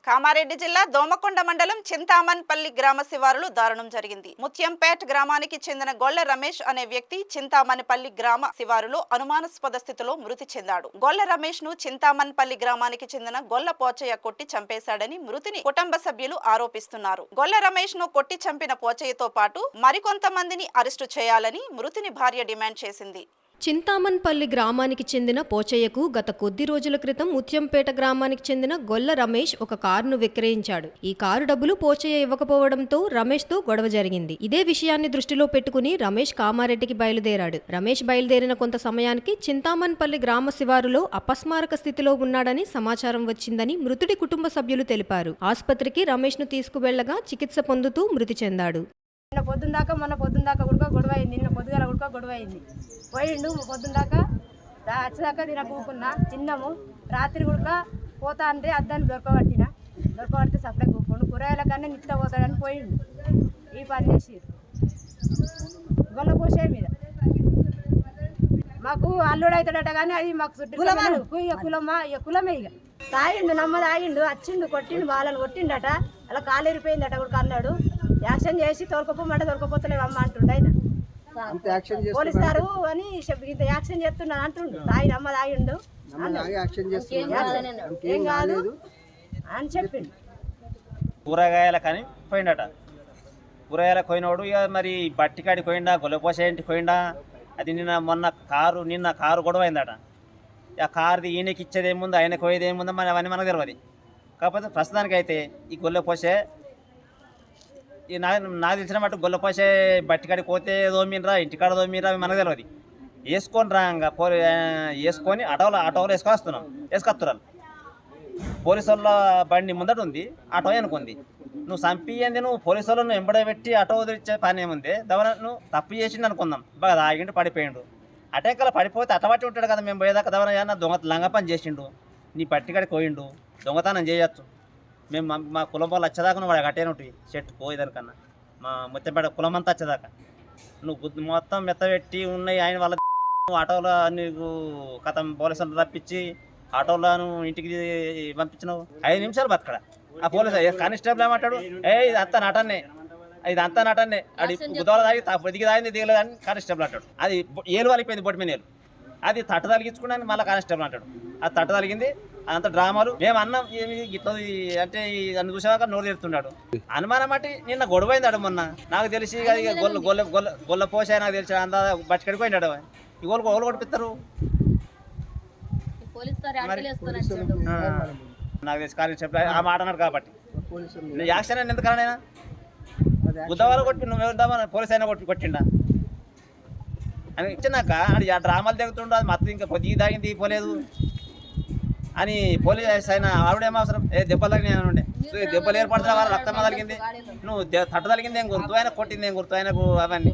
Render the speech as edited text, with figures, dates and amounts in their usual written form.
కామారెడ్డి జిల్లా దోమకొండ మండలం చింతామన్పల్లి గ్రామ శివారులో దారుణం జరిగింది. ముత్యంపేట్ గ్రామానికి చెందిన గొల్ల రమేష్ అనే వ్యక్తి చింతామన్పల్లి గ్రామ శివారులో అనుమానాస్పద స్థితిలో మృతి చెందాడు. గొల్ల రమేష్ ను చింతామన్పల్లి గ్రామానికి చెందిన గొల్ల పోచయ్య కొట్టి చంపేశాడని మృతిని కుటుంబ సభ్యులు ఆరోపిస్తున్నారు. గొల్ల రమేష్ ను కొట్టి చంపిన పోచయ్యతో పాటు మరికొంతమందిని అరెస్టు చేయాలని మృతిని భార్య డిమాండ్ చేసింది. చింతామన్పల్లి గ్రామానికి చెందిన పోచయ్యకు గత కొద్ది రోజుల క్రితం ముత్యంపేట గ్రామానికి చెందిన గొల్ల రమేష్ ఒక కారును విక్రయించాడు. ఈ కారు డబ్బులు పోచయ్య ఇవ్వకపోవడంతో రమేష్ తో గొడవ జరిగింది. ఇదే విషయాన్ని దృష్టిలో పెట్టుకుని రమేష్ కామారెడ్డికి బయలుదేరాడు. రమేష్ బయలుదేరిన కొంత సమయానికి చింతామన్పల్లి గ్రామ శివారులో అపస్మారక స్థితిలో ఉన్నాడని సమాచారం వచ్చిందని మృతుడి కుటుంబ సభ్యులు తెలిపారు. ఆసుపత్రికి రమేష్ ను తీసుకువెళ్లగా చికిత్స పొందుతూ మృతి చెందాడు. మొన్న పొద్దుందాకా ఉడక గొడవ అయింది. నిన్న పొద్దుగాల ఉడక గొడవ అయింది. పోయిండు పొద్దుందాకా వచ్చేదాకా తిన కూకున్నా చిన్నము. రాత్రి ఉడక పోతా అంటే అద్దాన్ని దొరకబడితే సపరేట్ కూకుండు. కూరగాయల కన్నా నిత్య పోతాడని పోయిండు. ఈ పని చేసి గొల్ల పోసే మీద మాకు అల్లుడు అవుతాడట కానీ అది మాకు చుట్టూ కులమే. ఇక తాగిండు తాగిండు వచ్చిండు కొట్టిండు వాళ్ళని కొట్టిండట. అలా కాలు ఎరిపోయిందట కూడా అన్నాడు. యాక్షన్ చేసి తోలుకపోమంటే తోలుకపోతలేవు అమ్మ అంటుండ ఆయన. పోలీసారు అని ఇంత యాక్షన్ చేస్తున్నాను అంటుండు. తాగిండు ఏం కాదు అని చెప్పిండు. కూరగాయల కానీ పోయిండట. కూరగాయలకు పోయినోడు ఇక మరి బట్టికాడికి పోయిండా గొల్లపోసే ఇంటికి పోయిండా అది నిన్న కారు గొడవ అయిందట. ఆ కారుది ఈయనకి ఇచ్చేది ఏముందో ఆయనకు పోయేది ఏముందో మరి అవన్నీ మనకు తెలియదు. కాకపోతే ప్రస్తుతానికి అయితే ఈ గొల్లపోసే నాకు తెలిసిన మటు గొల్లపోసే బట్టికాడికి పోతే దోమినరా ఇంటికాడ దోమినరా అవి మనకు తెలియదు. వేసుకొని రా ఇంకా వేసుకొని ఆటోలో వేసుకొస్తున్నారు. పోలీసు వాళ్ళ బండి ముందట ఉంది, ఆటో అనుకుంది. నువ్వు చంపియంది నువ్వు పోలీసు వాళ్ళను ఎంబడబెట్టి ఆటో వదిలిచ్చే పని ఏముంది. దవన నువ్వు తప్పు చేసిండు అనుకుందాం. బాగా తాగిండు పడిపోయిండు. అటెంకల పడిపోతే అటబట్టి ఉంటాడు కదా. మేము పోయేదాకా దవన ఏమన్నా లంగ పని చేసిండు. నీ పట్టికాడికి పోయిండు, దొంగతనం చేయొచ్చు. మేము మా కులం వాళ్ళు వచ్చేదాకా నువ్వు వాడు కట్టేనుంటి చెట్టు పోయేదానికన్నా మా ముత్యంపేట కులం అంతా వచ్చేదాకా నువ్వు మొత్తం మెత్తబెట్టి ఉన్నాయి. ఆయన వాళ్ళ ఆటోలో నీకు కథం పోలీసులు తప్పించి ఆటోలో ఇంటికి పంపించినావు. 5 నిమిషాలు బతకడ. ఆ పోలీసు కానిస్టేబుల్ ఏమంటాడు, ఇది అంతా నటన్నే అది బుధవారం తాగి దిగింది దిగలేదని కానిస్టేబుల్ అంటాడు. అది ఏలు వలిపోయింది బొట్టి మీద ఏలు. అది తట్ట తలిగించుకున్నాను మళ్ళీ కానిస్టేబుల్ అంటాడు. అది తట్ట తలిగింది. అదంతా డ్రామాలు. మేము అన్నం ఇట్లా అంటే అన్ని చూసాక నోరు తెరుతున్నాడు. అనుమానం అంటే నిన్న గొడవైందాడు మొన్న. నాకు తెలిసి గొల్ల పోసా నాకు తెలిసి అంతా బట్టికడికి పోయినాడు. ఈ ఓళ్ళు కొట్టిస్తారు నాకు తెలిసి కానిస్టేబుల్ ఆ మాట అన్నాడు కాబట్టి యాక్షన్ అని ఎందుకన్నా బుధవారం కొట్టి నువ్వు వెళ్దామని పోలీస్ అయినా కొట్టిండా అని ఇచ్చినాక అది ఆ డ్రామాలు దిగుతుండదు. అది మొత్తం ఇంకా పొద్దు తాగింది పోలేదు అని పోలీస్ అయినా ఆవిడేమో అవసరం. దెబ్బలు తగిన ఉండే దెబ్బలు ఏర్పడుతున్నా రక్తం తగిలింది. నువ్వు తట్ట తగిలింది ఏం గుర్తు, ఆయన కొట్టింది ఏం గుర్తు ఆయనకు అవన్నీ.